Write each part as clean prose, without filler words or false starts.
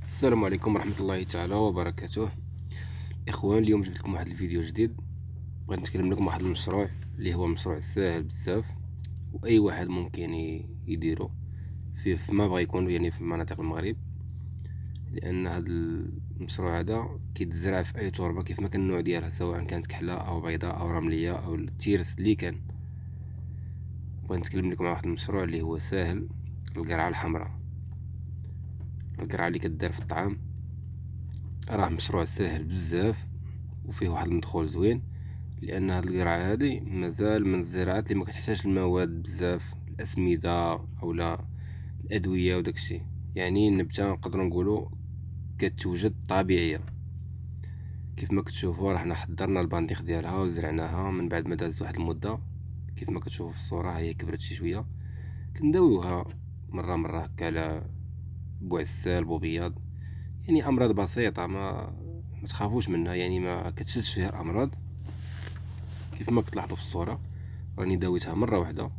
السلام عليكم ورحمة الله تعالى وبركاته. اخوان، اليوم جبت لكم واحد الفيديو جديد. بغيت نتكلم لكم واحد المشروع اللي هو مشروع ساهل بزاف، واي واحد ممكن يديرو في ما بغى يكون يعني في مناطق المغرب، لان هذا المشروع هذا كيتزرع في اي تربه كيف ما كان النوع ديالها، سواء كانت كحله او بيضاء او رمليه او التيرس اللي كان. بغيت نتكلم لكم على واحد المشروع اللي هو ساهل، القرعه الحمراء. القرعه اللي كدار في الطعام، راه مشروع ساهل بزاف وفيه واحد المدخول زوين، لان هاد القرعه هادي مازال من الزراعات اللي ما كتحتاج المواد بزاف، الاسمده اولا الادويه وداكشي. يعني النبته نقدروا نقولوا كتوجد طبيعيه. كيف ما كتشوفوا راه حنا حضرنا البنديق ديالها وزرعناها من بعد ما دازت واحد المده. كيف ما كتشوفوا في الصوره هي كبرت شي شويه. كنداويوها مره هكا على بوعسال بوبياض، يعني امراض بسيطه ما تخافوش منها، يعني ما كتشدش فيها الامراض. كيف ما كتلاحظوا في الصوره راني داويتها مره واحده.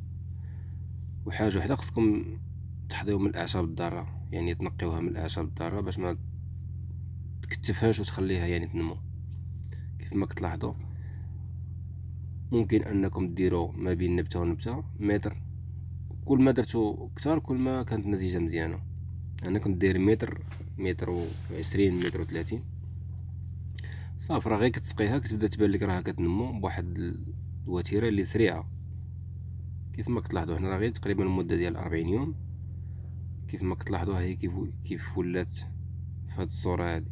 وحاجه وحده خصكم تحضيو من الاعشاب الضاره، يعني تنقيوها من الاعشاب الضاره باش ما تكتفهاش وتخليها يعني تنمو. كيف ما كتلاحظوا ممكن انكم ديروا ما بين نبته ونبته متر، كل ما درتو كتر كل ما كانت النتيجه مزيانه. انا كنت داير متر، متر و20، متر و30. صافي راه غير كتسقيها كتبدا تبان لك راها كتنمو بواحد الوتيره اللي سريعه. كيف ما كتلاحظوا هنا راه غير تقريبا المده ديال 40 يوم. كيف ما كتلاحظوا هي كيف ولات في هاد الصوره هادي.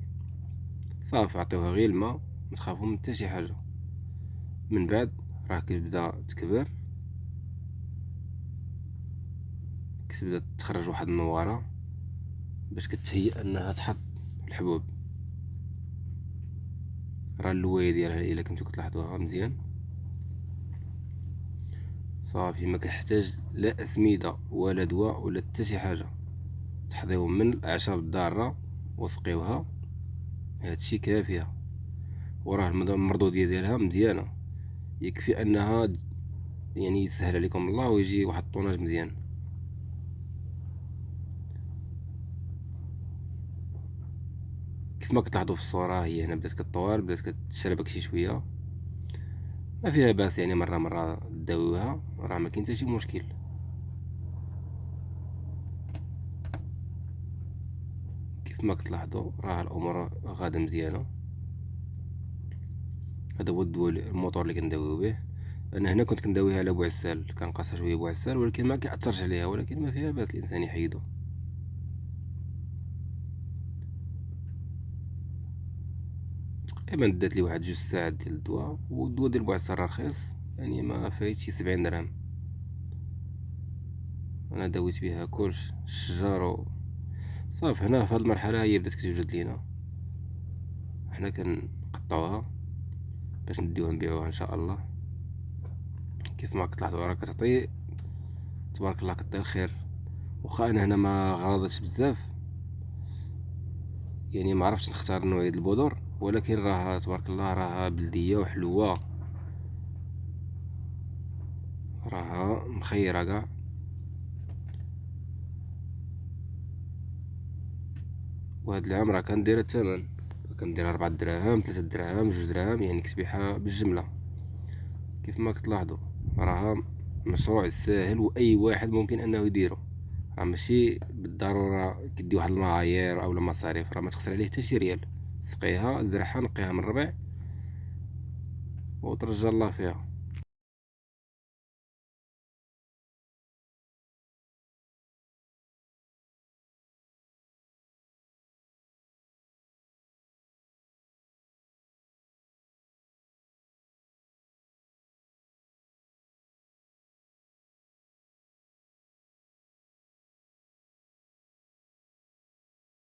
صافي عطيوها غير الماء، متخافوا من حتى شي حاجه. من بعد راه كتبدا تكبر، كتبدا تخرج واحد النواره باش كتهيأ انها تحط الحبوب. راه اللوايه ديالها الا كنتو كتلاحظوها مزيان. صافي ما كتحتاج لا اسمده ولا دواء ولا حتى شي حاجه. تحضيهم من الاعشاب الضاره وسقيوها، هادشي كافيه. وراه المردوديه ديالها مزيانه، يكفي انها يعني يسهل عليكم الله ويجي واحد الطوناج مزيان. كيف ما كتلاحظوا في الصوره هي هنا بدات كطوال، بدات كتشربك شي شويه. ما فيها باس، يعني مره تداويوها راه ما كاين حتى شي مشكل. كيف ما كتلاحظوا راه الامور غاده مزيانه. هذا هو الدواء الموطور اللي كنداويو به. انا هنا كنت كنداويها على بوعسال، كنقاسها شويه بوعسال، ولكن ما كيأثرش عليها، ولكن ما فيها باس الانسان يحيدو. تقريبا دات لي واحد 2 ساعات ديال الدواء، والدواء ديال بوعسال راه رخيص، يعني ما فايت شي 70 درهم. انا داويت بها كلش الشجر صافي. هنا في هذه المرحله هي بدات كتوجد لينا، حنا كنقطعوها باش نديوها نبيعوها ان شاء الله. كيف ما كتلاحظوا راه كتعطي تبارك الله، كطير الخير. واخا انا هنا ما غلظتش بزاف، يعني ما عرفتش نختار نوعيه البذور، ولكن راه تبارك الله راها بلديه وحلوه، راها مخيره كاع. وهاد العام راه كندير الثمن، كندير 4 دراهم 3 دراهم 2 دراهم، يعني كتبيعها بالجمله. كيف ما كتلاحظوا راها مشروع ساهل واي واحد ممكن انه يديره. راه ماشي بالضروره كدي واحد المعايير او مصاريف، راه ما تخسر عليه حتى شي ريال. سقيها، زرعها، نقيها من الربع وترجى الله فيها.